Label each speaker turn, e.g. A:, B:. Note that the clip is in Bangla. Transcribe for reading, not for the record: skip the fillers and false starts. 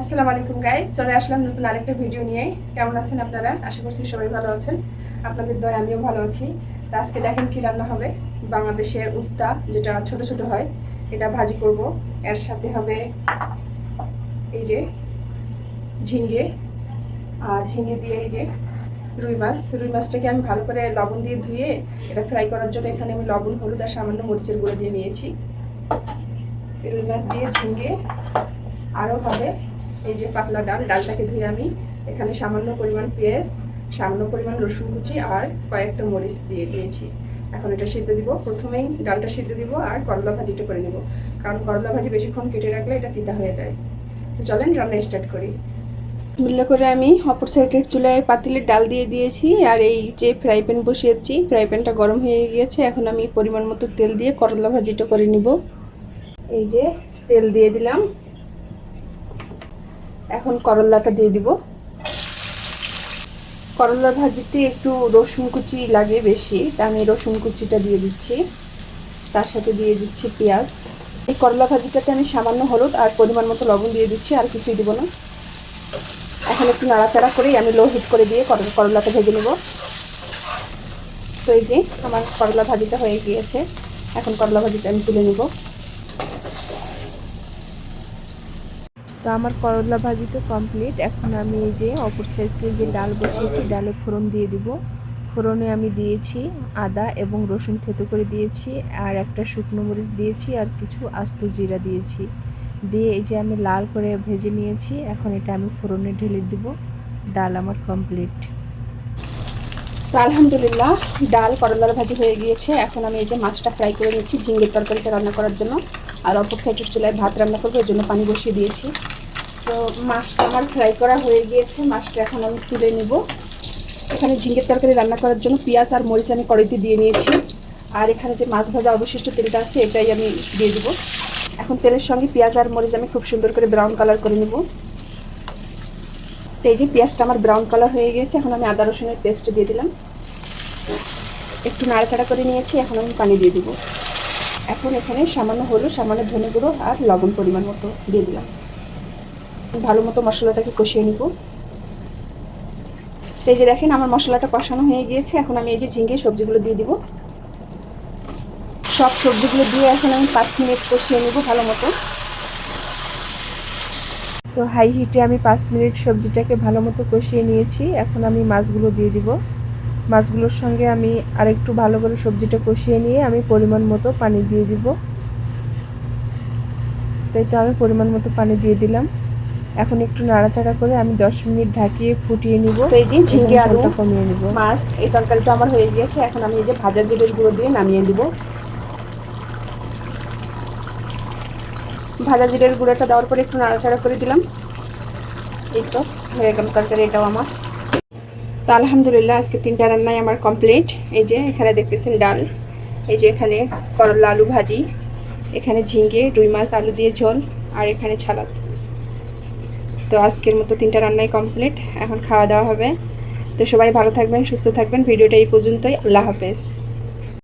A: আসসালামু আলাইকুম গাইস, চলে আসলাম নতুন আরেকটা ভিডিও নিয়ে। কেমন আছেন আপনারা? আশা করছি সবাই ভালো আছেন। আপনাদের দয়ায় আমিও ভালো আছি। তো আজকে দেখেন কি রান্না হবে। বাংলাদেশের উস্তা, যেটা ছোট ছোট হয়, এটা ভাজি করব। এর সাথে হবে এই যে ঝিঙ্গে, আর ঝিঙ্গে দিয়ে এই যে রুই মাছ। রুই মাছটাকে আমি ভালো করে লবণ দিয়ে ধুয়ে এটা ফ্রাই করার জন্য এখানে আমি লবণ, হলুদ আর সামান্য মরিচের গুঁড়ো দিয়ে নিয়েছি। রুই মাছ দিয়ে ঝিঙ্গে। আরও হবে এই যে পাতলা ডাল, ডালটাকে ধুয়ে আমি এখানে সামান্য পরিমাণ পেঁয়াজ, সামান্য পরিমাণ রসুন কুচি আর কয়েকটা মরিচ দিয়ে দিয়েছি। এখন এটা সিদ্ধ দিব। প্রথমেই ডালটা সিদ্ধ দিব আর করলা ভাজিটা করে দিব, কারণ করলা ভাজি বেশিক্ষণ কেটে রাখলে এটা তিতা হয়ে যায়। তো চলেন রান্না স্টার্ট করি। মিল্লা করে আমি অপর সাইডের চুলায় পাতিলে ডাল দিয়ে দিয়েছি, আর এই যে ফ্রাই প্যান বসিয়েছি, ফ্রাই প্যানটা গরম হয়ে গিয়েছে। এখন আমি পরিমাণ মতো তেল দিয়ে করলা ভাজিটা করে নিব। এই যে তেল দিয়ে দিলাম, এখন করলাটা দিয়ে দিব। করলা ভাজিতে একটু রসুন কুচি লাগে বেশি, তা আমি রসুন কুচিটা দিয়ে দিচ্ছি। তার সাথে দিয়ে দিচ্ছি পেঁয়াজ। এই করলা ভাজিটাতে আমি সামান্য হলুদ আর পরিমাণ মতো লবণ দিয়ে দিচ্ছি, আর কিছুই দিব না। এখন একটু নাড়াচাড়া করেই আমি লো হিট করে দিয়ে করলাটা ভেজে নেব। তো এই যে আমার করলা ভাজিটা হয়ে গিয়েছে, এখন করলা ভাজিটা আমি তুলে নেব। তো আমার করলা ভাজি তো কমপ্লিট। এখন আমি এই যে অপর সাইডে যে ডাল বসিয়েছি, ডালে ফোড়ন দিয়ে দিব। ফোড়নে আমি দিয়েছি আদা এবং রসুন থেতো করে দিয়েছি, আর একটা শুকনো মরিচ দিয়েছি, আর কিছু আস্ত জিরা দিয়েছি। দিয়ে এই যে আমি লাল করে ভেজে নিয়েছি। এখন এটা আমি ফোড়নে ঢেলে দিব। ডাল আমার কমপ্লিট। তো আলহামদুলিল্লাহ ডাল করলার ভাজি হয়ে গিয়েছে। এখন আমি এই যে মাছটা ফ্রাই করে নিচ্ছি ঝিঙ্গের তরকারিটা রান্না করার জন্য, আর অপর সাইডের চুলায় ভাত রান্না করবো, এর জন্য পানি বসিয়ে দিয়েছি। তো মাছটা আমার ফ্রাই করা হয়ে গিয়েছে, মাছটা এখন আমি তুলে নেব। এখানে ঝিঙ্গের তরকারি রান্না করার জন্য পেঁয়াজ আর মরিচ আমি কড়াইতে দিয়ে নিয়েছি, আর এখানে যে মাছ ভাজা অবশিষ্ট তেলটা আছে এটাই আমি দিয়ে দেবো। এখন তেলের সঙ্গে পেঁয়াজ আর মরিচ আমি খুব সুন্দর করে ব্রাউন কালার করে নেব। তো এই যে পেঁয়াজটা আমার ব্রাউন কালার হয়ে গিয়েছে, এখন আমি আদা রসুনের পেস্ট দিয়ে দিলাম, একটু নাড়াচাড়া করে নিয়েছি। এখন আমি পানি দিয়ে দেবো। এখন এখানে সামান্য হলুদ, সামান্য ধনে গুঁড়ো আর লবণ পরিমাণ মতো দিয়ে দিলাম। ভালো মতো মশলাটাকে কষিয়ে নিব। তো এই যে দেখেন আমার মশলাটা কষানো হয়ে গিয়েছে। এখন আমি এই যে ঝিঙ্গে সবজিগুলো দিয়ে দিব। সব সবজিগুলো দিয়ে এখন আমি 5 মিনিট কষিয়ে নিব ভালো মতো। তো হাই হিটে আমি 5 মিনিট সবজিটাকে ভালো মতো কষিয়ে নিয়েছি। এখন আমি মাছগুলো দিয়ে দিব। মাছগুলোর সঙ্গে আমি আরেকটু ভালো করে সবজিটা কষিয়ে নিয়ে আমি পরিমাণ মতো পানি দিয়ে দিব। তাই তো আমি পরিমাণ মতো পানি দিয়ে দিলাম। এখন একটু নাড়াচাড়া করে আমি 10 মিনিট ঢাকিয়ে ফুটিয়ে নিব। তো এই যে ঝিঙ্গে আলুটা কমিয়ে নিব। মাছ এই তরকারিটা আমার হয়ে গিয়েছে। এখন আমি এই যে ভাজা জিরের গুঁড়ো দিয়ে নামিয়ে দিব। ভাজা জিরের গুঁড়োটা দেওয়ার পরে একটু নাড়াচাড়া করে দিলাম। এই তো হয়ে গেল তরকারি এটাও আমার। তো আলহামদুলিল্লাহ আজকে 3টা রান্নাই আমার কমপ্লিট। এই যে এখানে দেখতেছেন ডাল, এই যে এখানে করলা আলু ভাজি, এখানে ঝিঙ্গে রুই মাছ আলু দিয়ে ঝোল, আর এখানে সালাদ। তো আজকের মতো 3টা রান্নাই কমপ্লিট। এখন খাওয়া দাওয়া হবে। তো সবাই ভালো থাকবেন, সুস্থ থাকবেন। ভিডিওটা এই পর্যন্তই। আল্লাহ হাফেজ।